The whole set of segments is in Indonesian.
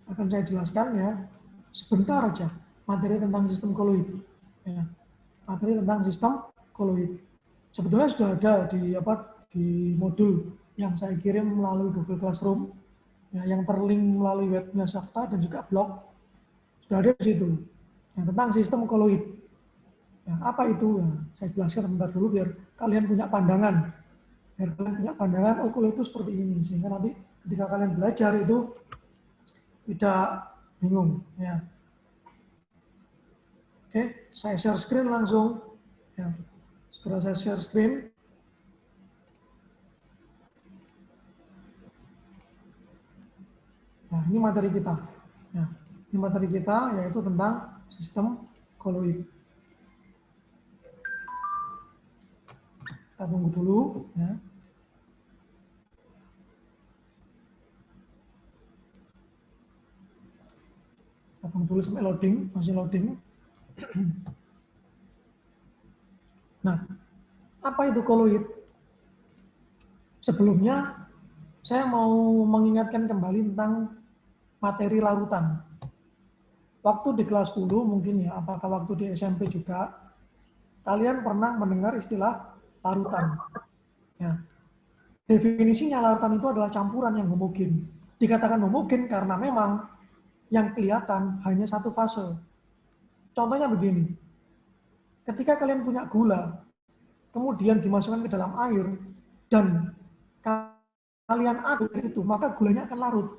akan saya jelaskan ya sebentar aja materi tentang sistem koloid. Ya, materi tentang sistem koloid. Sebetulnya sudah ada di modul yang saya kirim melalui Google Classroom, ya, yang terlink melalui webnya Sakta dan juga blog. Sudah ada di situ yang tentang sistem koloid. Ya, apa itu? Ya, saya jelaskan sebentar dulu biar kalian punya pandangan. Biar kalian punya pandangan, oh koloid itu seperti ini. Sehingga nanti ketika kalian belajar itu tidak bingung. Ya. Oke, saya share screen langsung. Ya. Segera saya share screen. Nah, ini materi kita. Ya, ini materi kita yaitu tentang sistem koloid. Kita tunggu dulu. Ya. Kita tunggu dulu sampai loading, masih loading. Nah, apa itu koloid? Sebelumnya, saya mau mengingatkan kembali tentang materi larutan. Waktu di kelas 10 mungkin ya, apakah waktu di SMP juga, kalian pernah mendengar istilah larutan. Ya. Definisinya larutan itu adalah campuran yang homogen. Dikatakan homogen karena memang yang kelihatan hanya satu fase. Contohnya begini, ketika kalian punya gula, kemudian dimasukkan ke dalam air, dan kalian aduk itu, maka gulanya akan larut.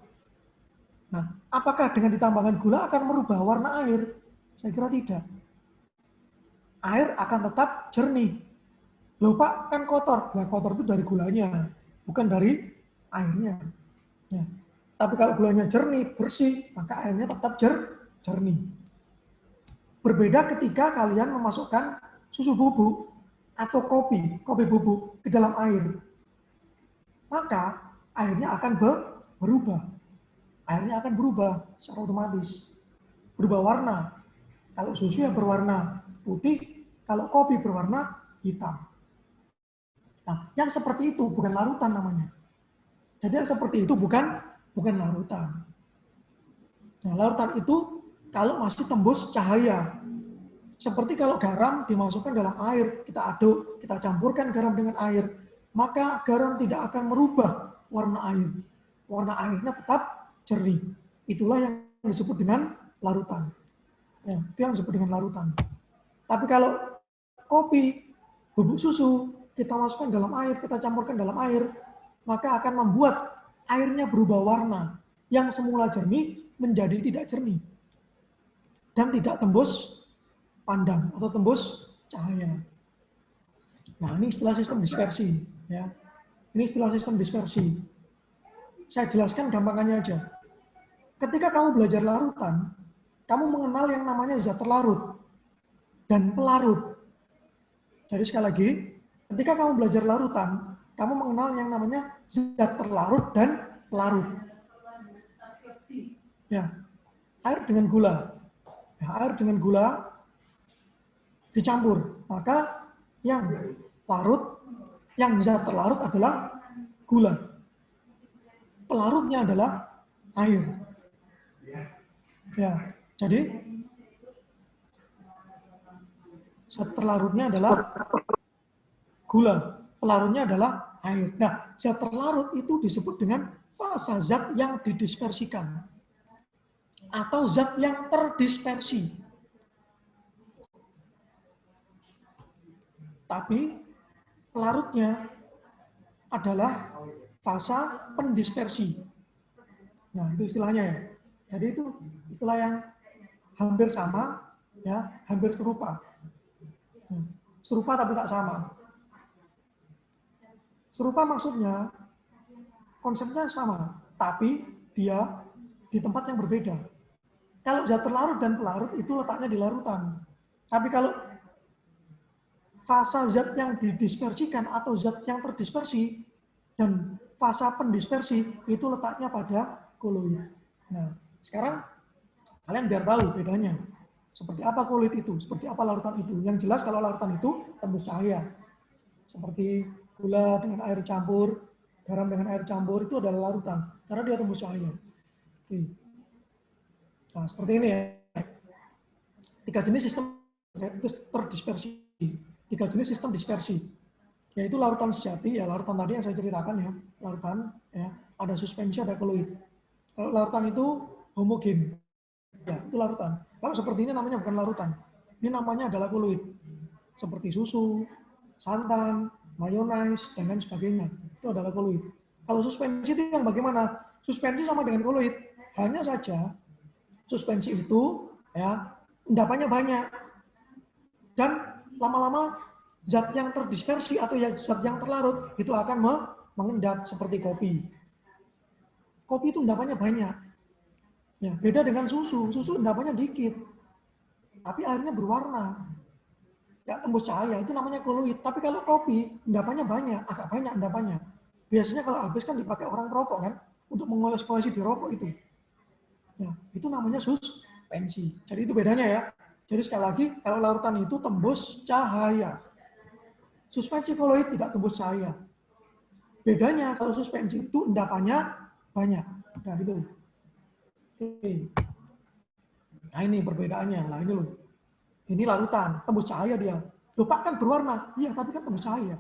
Nah, apakah dengan ditambahkan gula akan merubah warna air? Saya kira tidak. Air akan tetap jernih. Loh Pak, kan kotor. Nah, kotor itu dari gulanya, bukan dari airnya. Ya. Tapi kalau gulanya jernih, bersih, maka airnya tetap jernih. Berbeda ketika kalian memasukkan susu bubuk atau kopi bubuk ke dalam air. Maka airnya akan berubah. Airnya akan berubah secara otomatis. Berubah warna. Kalau susu yang berwarna putih, kalau kopi berwarna hitam. Nah, yang seperti itu bukan larutan namanya. Jadi yang seperti itu bukan larutan. Nah, larutan itu kalau masih tembus cahaya. Seperti kalau garam dimasukkan dalam air, kita aduk, kita campurkan garam dengan air, maka garam tidak akan merubah warna air. Warna airnya tetap jernih. Itulah yang disebut dengan larutan. Ya, itu yang disebut dengan larutan. Tapi kalau kopi, bubuk susu, kita masukkan dalam air, kita campurkan dalam air, maka akan membuat airnya berubah warna. Yang semula jernih menjadi tidak jernih. Dan tidak tembus pandang atau tembus cahaya. Nah, ini istilah sistem dispersi. Ya. Ini istilah sistem dispersi. Saya jelaskan gampangannya aja. Ketika kamu belajar larutan, kamu mengenal yang namanya zat terlarut dan pelarut. Jadi sekali lagi, ketika kamu belajar larutan, kamu mengenal yang namanya zat terlarut dan pelarut. Ya, air dengan gula. Ya, air dengan gula dicampur, maka yang larut, yang zat terlarut adalah gula. Pelarutnya adalah air. Ya, jadi zat terlarutnya adalah gula, pelarutnya adalah air. Nah, zat terlarut itu disebut dengan fasa zat yang didispersikan atau zat yang terdispersi. Tapi pelarutnya adalah fasa pendispersi. Nah, itu istilahnya ya. Jadi itu istilah yang hampir sama, ya, hampir serupa. Serupa tapi tak sama. Serupa maksudnya konsepnya sama, tapi dia di tempat yang berbeda. Kalau zat terlarut dan pelarut itu letaknya di larutan. Tapi kalau fasa zat yang didispersikan atau zat yang terdispersi dan fasa pendispersi itu letaknya pada koloid. Nah, sekarang kalian biar tahu bedanya. Seperti apa koloid itu, seperti apa larutan itu. Yang jelas kalau larutan itu tembus cahaya. Seperti gula dengan air campur, garam dengan air campur itu adalah larutan karena dia tembus cahaya. Oke. Nah, seperti ini ya. 3 jenis sistem terdispersi. 3 jenis sistem dispersi. Yaitu larutan sejati, ya larutan tadi yang saya ceritakan ya. Larutan, ya, ada suspensi, ada koloid. Kalau larutan itu homogen, ya itu larutan. Kalau seperti ini namanya bukan larutan. Ini namanya adalah koloid. Seperti susu, santan, mayonaise, dan lain sebagainya. Itu adalah koloid. Kalau suspensi itu yang bagaimana? Suspensi sama dengan koloid. Hanya saja suspensi itu ya endapannya banyak. Dan lama-lama zat yang terdispersi atau zat yang terlarut itu akan mengendap seperti kopi. Kopi itu endapannya banyak. Ya, beda dengan susu. Susu endapannya dikit. Tapi airnya berwarna. Nggak tembus cahaya, itu namanya koloid. Tapi kalau kopi, endapannya banyak, agak banyak endapannya. Biasanya kalau habis kan dipakai orang perokok kan, untuk mengoles-olesi di rokok itu. Ya, itu namanya suspensi. Jadi itu bedanya ya. Jadi sekali lagi, kalau larutan itu tembus cahaya. Suspensi koloid tidak tembus cahaya. Bedanya kalau suspensi itu endapannya banyak. Nah, gitu. Oke. Nah, ini perbedaannya. Nah, ini loh. Ini larutan, tembus cahaya dia. Loh, Pak kan berwarna. Iya, tapi kan tembus cahaya.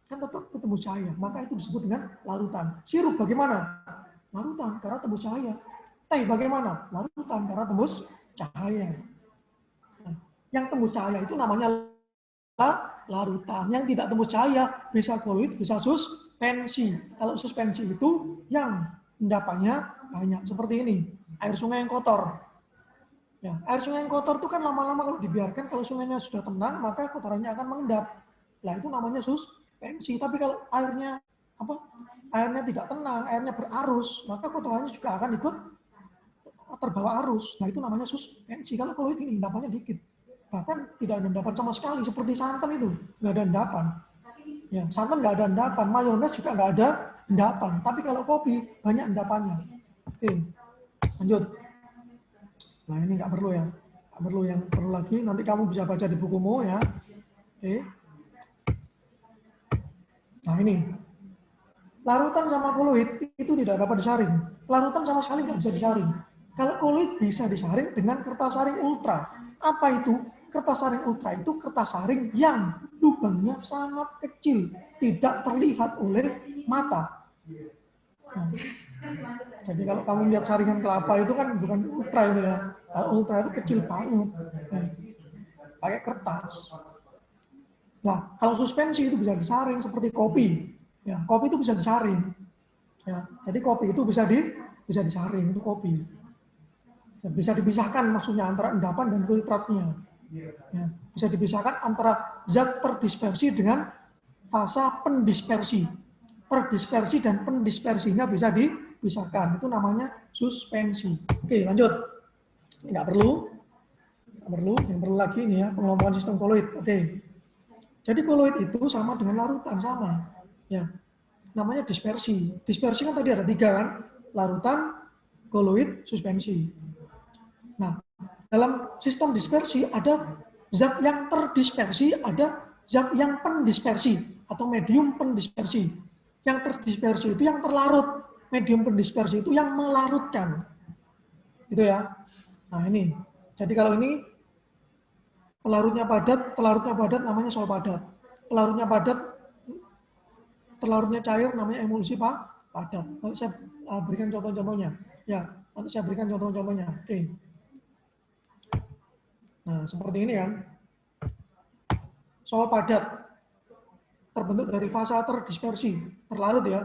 Kan tetap tembus cahaya. Maka itu disebut dengan larutan. Sirup bagaimana? Larutan, karena tembus cahaya. Teh bagaimana? Larutan, karena tembus cahaya. Nah, yang tembus cahaya itu namanya larutan. Yang tidak tembus cahaya bisa koloid, bisa suspensi. Kalau suspensi itu yang endapannya banyak. Seperti ini, air sungai yang kotor. Ya, air sungai yang kotor itu kan lama-lama kalau dibiarkan, kalau sungainya sudah tenang, maka kotorannya akan mengendap. Nah, itu namanya suspensi. Tapi kalau airnya airnya tidak tenang, airnya berarus, maka kotorannya juga akan ikut terbawa arus. Nah, itu namanya suspensi. Kalau koloid ini endapannya dikit. Bahkan tidak ada endapan sama sekali, seperti santan itu, nggak ada endapan. Ya, santan nggak ada endapan, mayones juga nggak ada endapan. Tapi kalau kopi, banyak endapannya. Oke, lanjut. Nah, ini nggak perlu ya. Nggak perlu, yang perlu lagi nanti kamu bisa baca di bukumu ya. Oke. Nah, ini. Larutan sama koloid itu tidak dapat disaring. Larutan sama sekali nggak bisa disaring. Kalau koloid bisa disaring dengan kertas saring ultra. Apa itu? Kertas saring ultra itu kertas saring yang lubangnya sangat kecil, tidak terlihat oleh mata. Nah, jadi kalau kamu lihat saringan kelapa itu kan bukan ultra itu ya. Kalau ultra itu kecil banget. Nah, pakai kertas. Nah, kalau suspensi itu bisa disaring seperti kopi. Ya, kopi itu bisa disaring. Ya, jadi kopi itu bisa disaring itu kopi. Bisa dipisahkan maksudnya antara endapan dan filtratnya. Ya, bisa dipisahkan antara zat terdispersi dengan fase pendispersi. Terdispersi dan pendispersinya bisa dipisahkan. Itu namanya suspensi. Oke, lanjut. Nggak perlu. Nggak perlu. Yang perlu lagi ini ya, pengelompokan sistem koloid. Oke. Jadi koloid itu sama dengan larutan, sama. Ya, namanya dispersi. Dispersi kan tadi ada 3 kan, larutan, koloid, suspensi. Nah, dalam sistem dispersi ada zat yang terdispersi, ada zat yang pendispersi atau medium pendispersi. Yang terdispersi itu yang terlarut, medium pendispersi itu yang melarutkan. Gitu ya. Nah, ini. Jadi kalau ini pelarutnya padat namanya sol padat. Pelarutnya padat, terlarutnya cair namanya emulsi padat. Nanti saya berikan contoh-contohnya. Ya, nanti saya berikan contoh-contohnya. Oke. Nah, seperti ini kan. Sol padat terbentuk dari fase terdispersi, terlarut ya.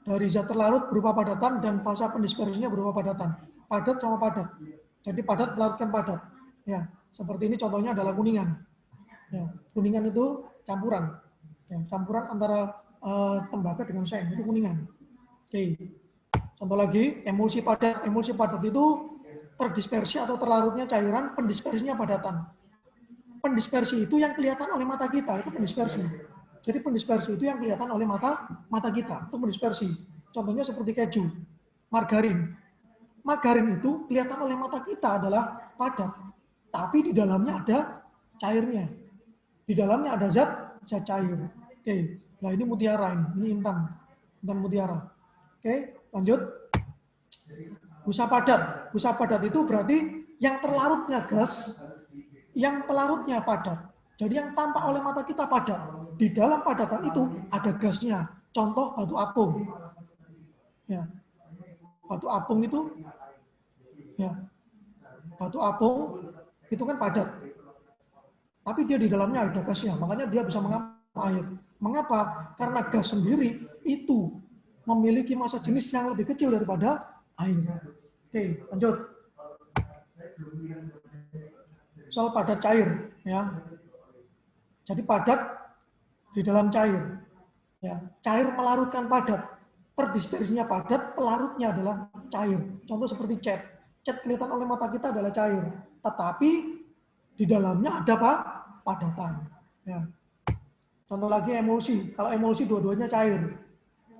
Dari zat terlarut berupa padatan dan fase pendispersinya berupa padatan. Padat sama padat. Jadi padat melarutkan padat. Ya, seperti ini contohnya adalah kuningan. Ya, kuningan itu campuran. Ya, campuran antara tembaga dengan seng, itu kuningan. Oke. Contoh lagi, emulsi padat. Emulsi padat itu terdispersi atau terlarutnya cairan, pendispersinya padatan. Pendispersi itu yang kelihatan oleh mata kita, itu pendispersi. Jadi pendispersi itu yang kelihatan oleh mata kita, itu pendispersi. Contohnya seperti keju, margarin. Margarin itu kelihatan oleh mata kita adalah padat, tapi di dalamnya ada cairnya. Di dalamnya ada zat cair. Oke, nah ini mutiara ini intan mutiara. Oke, lanjut. Busa padat. Busa padat itu berarti yang terlarutnya gas, yang pelarutnya padat. Jadi yang tampak oleh mata kita padat. Di dalam padatan itu ada gasnya. Contoh batu apung. Ya. Batu apung itu, ya, batu apung itu kan padat. Tapi dia di dalamnya ada gasnya, makanya dia bisa mengambil air. Mengapa? Karena gas sendiri itu memiliki massa jenis yang lebih kecil daripada air. Oke, lanjut. Soal padat cair, ya. Jadi padat di dalam cair. Ya, cair melarutkan padat. Terdispersinya padat, pelarutnya adalah cair. Contoh seperti cat. Cat kelihatan oleh mata kita adalah cair. Tetapi di dalamnya ada apa? Padatan. Ya. Contoh lagi emulsi. Kalau emulsi dua-duanya cair.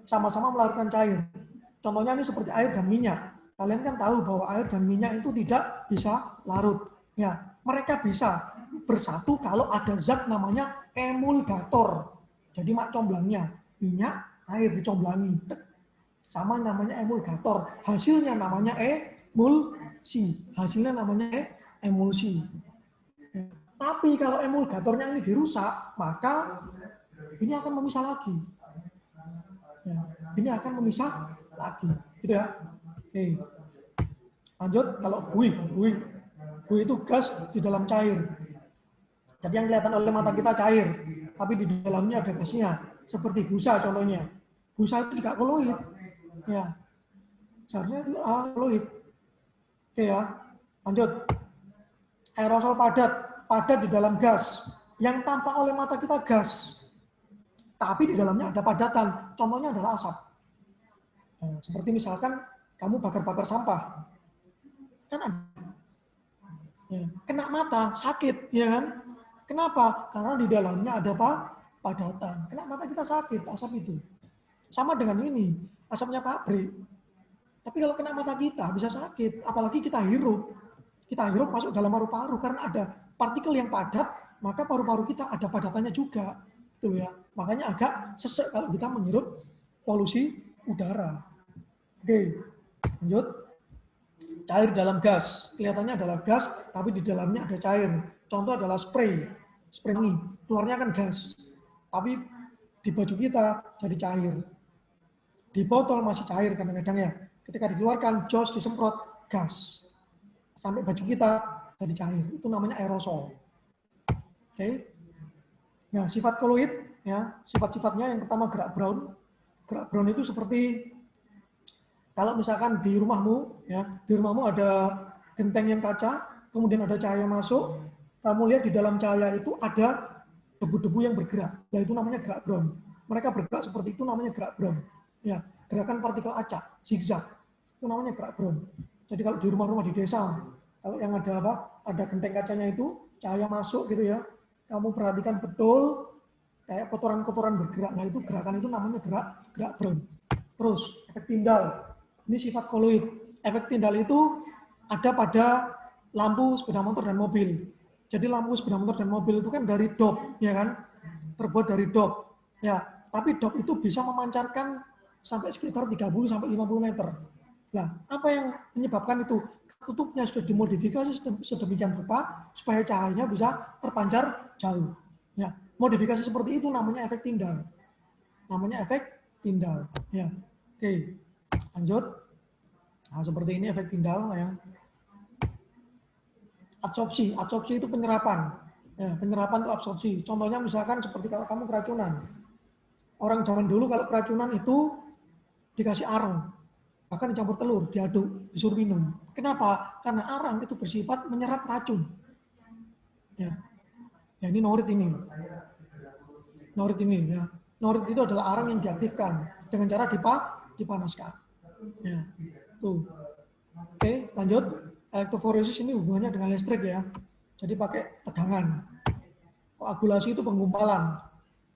Sama-sama melarutkan cair. Contohnya ini seperti air dan minyak. Kalian kan tahu bahwa air dan minyak itu tidak bisa larut. Ya, mereka bisa bersatu kalau ada zat namanya emulgator. Jadi mak comblangnya minyak, air dicomblangi. Sama namanya emulgator. Hasilnya namanya emulsi. Hasilnya namanya emulsi. Tapi kalau emulgatornya ini dirusak, maka ini akan memisah lagi. Ya, ini akan memisah lagi, gitu ya. Oke. Lanjut, kalau buih itu gas di dalam cair. Jadi yang kelihatan oleh mata kita cair, tapi di dalamnya ada gasnya, seperti busa contohnya. Busa itu juga koloid. Ya. Seharusnya itu koloid. Oke ya. Lanjut. Aerosol padat di dalam gas. Yang tampak oleh mata kita gas. Tapi di dalamnya ada padatan. Contohnya adalah asap. Nah, seperti misalkan kamu bakar-bakar sampah. Kan ada. Ya. Kena mata, sakit. Ya kan? Kenapa? Karena di dalamnya ada apa? Padatan. Kena mata kita sakit, asap itu. Sama dengan ini, asapnya pabrik. Tapi kalau kena mata kita bisa sakit. Apalagi kita hirup. Kita hirup masuk dalam paru-paru karena ada partikel yang padat, maka paru-paru kita ada padatannya juga. Gitu ya. Makanya agak sesek kalau kita menghirup polusi udara. Oke, lanjut. Cair dalam gas. Kelihatannya adalah gas, tapi di dalamnya ada cair. Contoh adalah spray. Spray ini, keluarnya kan gas. Tapi di baju kita jadi cair. Di botol masih cair kadang-kadang ya. Ketika dikeluarkan, jos disemprot, gas. Sampai baju kita jadi cair. Itu namanya aerosol. Oke. Nah, sifat koloid, ya, sifat-sifatnya yang pertama gerak brown. Gerak brown itu seperti kalau misalkan di rumahmu, ya, di rumahmu ada genteng yang kaca, kemudian ada cahaya masuk, kamu lihat di dalam cahaya itu ada debu-debu yang bergerak, yaitu namanya gerak brown. Mereka bergerak seperti itu namanya gerak brown. Ya, gerakan partikel acak, zigzag, itu namanya gerak brown. Jadi kalau di rumah-rumah di desa, kalau yang ada apa, ada genteng kacanya itu cahaya masuk gitu ya, kamu perhatikan betul kayak kotoran-kotoran bergerak. Nah itu gerakan itu namanya gerak brown. Terus efek tindal. Ini sifat koloid. Efek tindal itu ada pada lampu sepeda motor dan mobil. Jadi lampu sepeda motor dan mobil itu kan dari dop, ya kan? Terbuat dari dop. Ya, tapi dop itu bisa memancarkan sampai sekitar 30 sampai 50 meter. Nah, apa yang menyebabkan itu? Tutupnya sudah dimodifikasi sedemikian rupa supaya cahayanya bisa terpancar jauh. Ya, modifikasi seperti itu namanya efek tindal. Namanya efek tindal. Ya, oke. Lanjut. Nah, seperti ini efek tindal ya. Absorpsi itu penyerapan. Ya, penyerapan itu absorpsi. Contohnya misalkan seperti kalau kamu keracunan. Orang zaman dulu kalau keracunan itu dikasih arang, bahkan dicampur telur, diaduk, disuruh minum. Kenapa? Karena arang itu bersifat menyerap racun. Ya, ya ini norit ini. Norit ini ya. Norit itu adalah arang yang diaktifkan dengan cara dipanaskan. Ya, tuh. Oke, lanjut. Elektroforesis ini hubungannya dengan listrik ya. Jadi pakai tegangan. Koagulasi itu penggumpalan.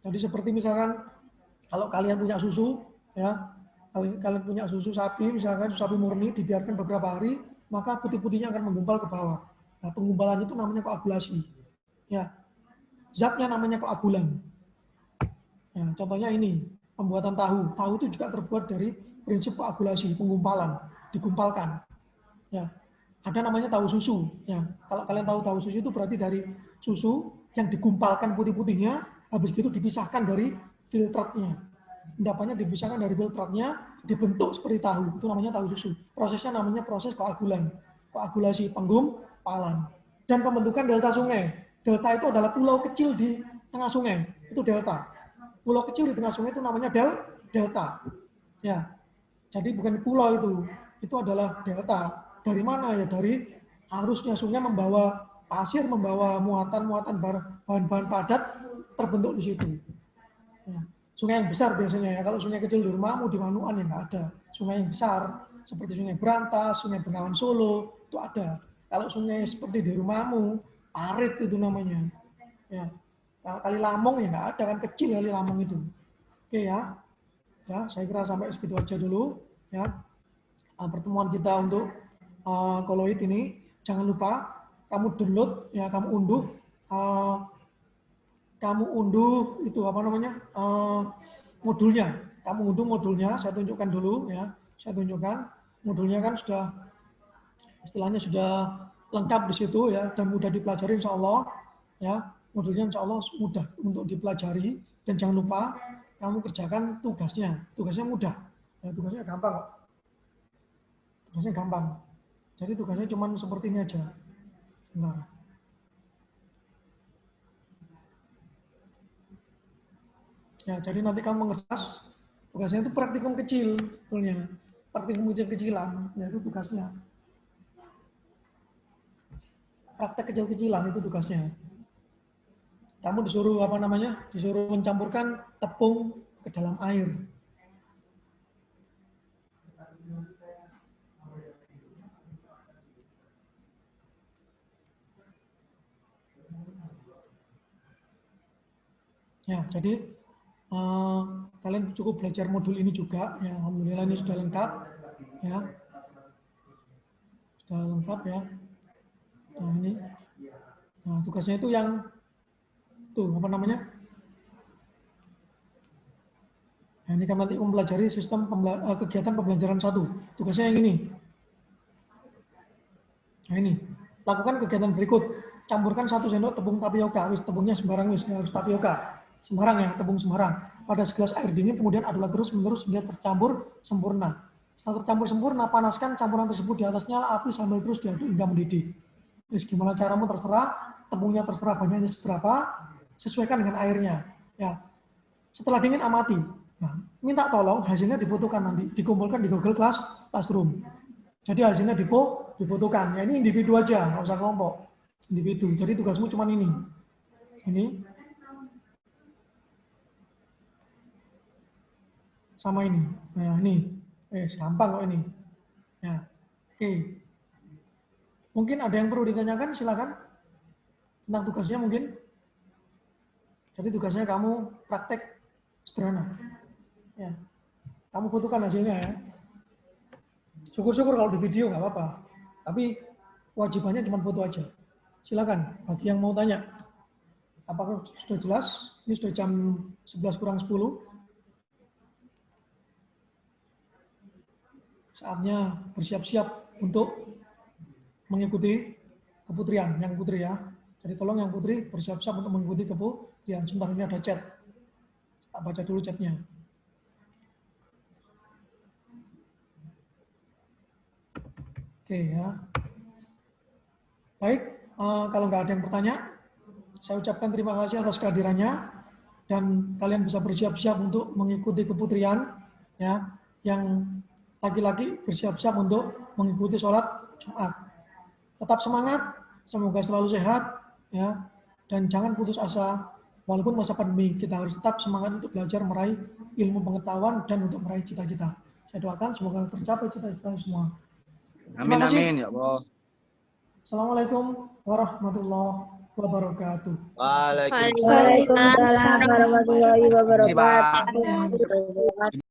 Jadi seperti misalkan kalau kalian punya susu, ya, kalian punya susu sapi, misalkan susu sapi murni, dibiarkan beberapa hari, maka putih-putihnya akan menggumpal ke bawah. Nah, penggumpalan itu namanya koagulasi. Ya, zatnya namanya koagulan. Ya, contohnya ini, pembuatan tahu. Tahu itu juga terbuat dari prinsip koagulasi, penggumpalan, digumpalkan. Ya, ada namanya tahu susu. Ya, kalau kalian tahu susu itu berarti dari susu yang digumpalkan putih-putihnya, habis itu dipisahkan dari filtratnya. Endapannya dipisahkan dari filtratnya, dibentuk seperti tahu. Itu namanya tahu susu. Prosesnya namanya proses koagulan. Koagulasi penggumpalan. Dan pembentukan delta sungai. Delta itu adalah pulau kecil di tengah sungai. Itu delta. Pulau kecil di tengah sungai itu namanya delta. Ya, jadi bukan pulau itu adalah delta. Dari mana ya? Dari arusnya sungai membawa pasir, membawa muatan-muatan bahan-bahan padat terbentuk di situ. Ya. Sungai yang besar biasanya ya. Kalau sungai kecil di rumahmu di Manuan ya nggak ada. Sungai yang besar seperti Sungai Berantas, Sungai Bengawan Solo itu ada. Kalau sungai seperti di rumahmu, Parit itu namanya. Ya. Kali Lamong ya nggak ada kan, kecil Kali Lamong itu. Oke ya. Ya, saya kira sampai segitu aja dulu ya. Pertemuan kita untuk koloid ini. Jangan lupa kamu download ya, kamu unduh itu apa namanya modulnya. Kamu unduh modulnya. Saya tunjukkan dulu ya. Saya tunjukkan modulnya kan sudah istilahnya sudah lengkap di situ ya, dan mudah dipelajari insya Allah ya. Modulnya insya Allah mudah untuk dipelajari, dan jangan lupa kamu kerjakan tugasnya. Tugasnya mudah. Ya, tugasnya gampang kok. Tugasnya gampang. Jadi tugasnya cuma seperti ini aja. Nah. Ya, jadi nanti kamu mengerjas, tugasnya itu praktikum kecil, sebetulnya. Praktikum kecil-kecilan, ya itu tugasnya. Praktek kecil-kecilan itu tugasnya. Kamu disuruh apa namanya? Disuruh mencampurkan tepung ke dalam air. Ya, jadi kalian cukup belajar modul ini juga. Ya, alhamdulillah ini sudah lengkap. Ya, sudah lengkap ya. Nah ini, nah tugasnya itu yang tuh apa namanya? Nah, ini kan nanti mempelajari sistem kegiatan pembelajaran 1. Tugasnya yang ini. Nah ini, lakukan kegiatan berikut. Campurkan 1 sendok tepung tapioka. Wis tepungnya sembarang, wis harus tapioka. Sembarang ya, tepung sembarang. Pada segelas air dingin, kemudian aduklah terus-menerus hingga tercampur sempurna. Setelah tercampur sempurna, panaskan campuran tersebut di atas nyala api sambil terus diaduk hingga mendidih. Wis gimana caramu terserah, tepungnya terserah banyaknya seberapa, sesuaikan dengan airnya. Ya. Setelah dingin amati. Nah, minta tolong hasilnya difotokan nanti, dikumpulkan di Google Classroom. Jadi hasilnya difotokan. Ya ini individu aja, nggak usah kelompok. Individu. Jadi tugasmu cuma ini. Ini. Sama ini. Nah, ini. Gampang kok ini. Ya. Oke. Mungkin ada yang perlu ditanyakan, silakan. Tentang tugasnya mungkin. Jadi tugasnya kamu praktek sederhana. Ya. Kamu fotokan hasilnya ya. Syukur-syukur kalau di video nggak apa-apa. Tapi wajibannya cuma foto aja. Silakan, bagi yang mau tanya. Apakah sudah jelas? Ini sudah jam 11 kurang 10. Saatnya bersiap-siap untuk mengikuti keputrian, yang putri ya. Jadi tolong yang putri bersiap-siap untuk mengikuti keputrian. Sebentar, ini ada chat. Tak baca dulu chatnya. Oke ya. Baik, kalau nggak ada yang bertanya, saya ucapkan terima kasih atas kehadirannya, dan kalian bisa bersiap-siap untuk mengikuti keputrian ya. Yang laki-laki bersiap-siap untuk mengikuti sholat Jumat. Tetap semangat, semoga selalu sehat ya, dan jangan putus asa. Walaupun masa pandemi, kita harus tetap semangat untuk belajar meraih ilmu pengetahuan dan untuk meraih cita-cita. Saya doakan semoga tercapai cita-cita semua. Amin amin ya Allah. Assalamualaikum warahmatullahi wabarakatuh. Waalaikumsalam warahmatullahi wabarakatuh.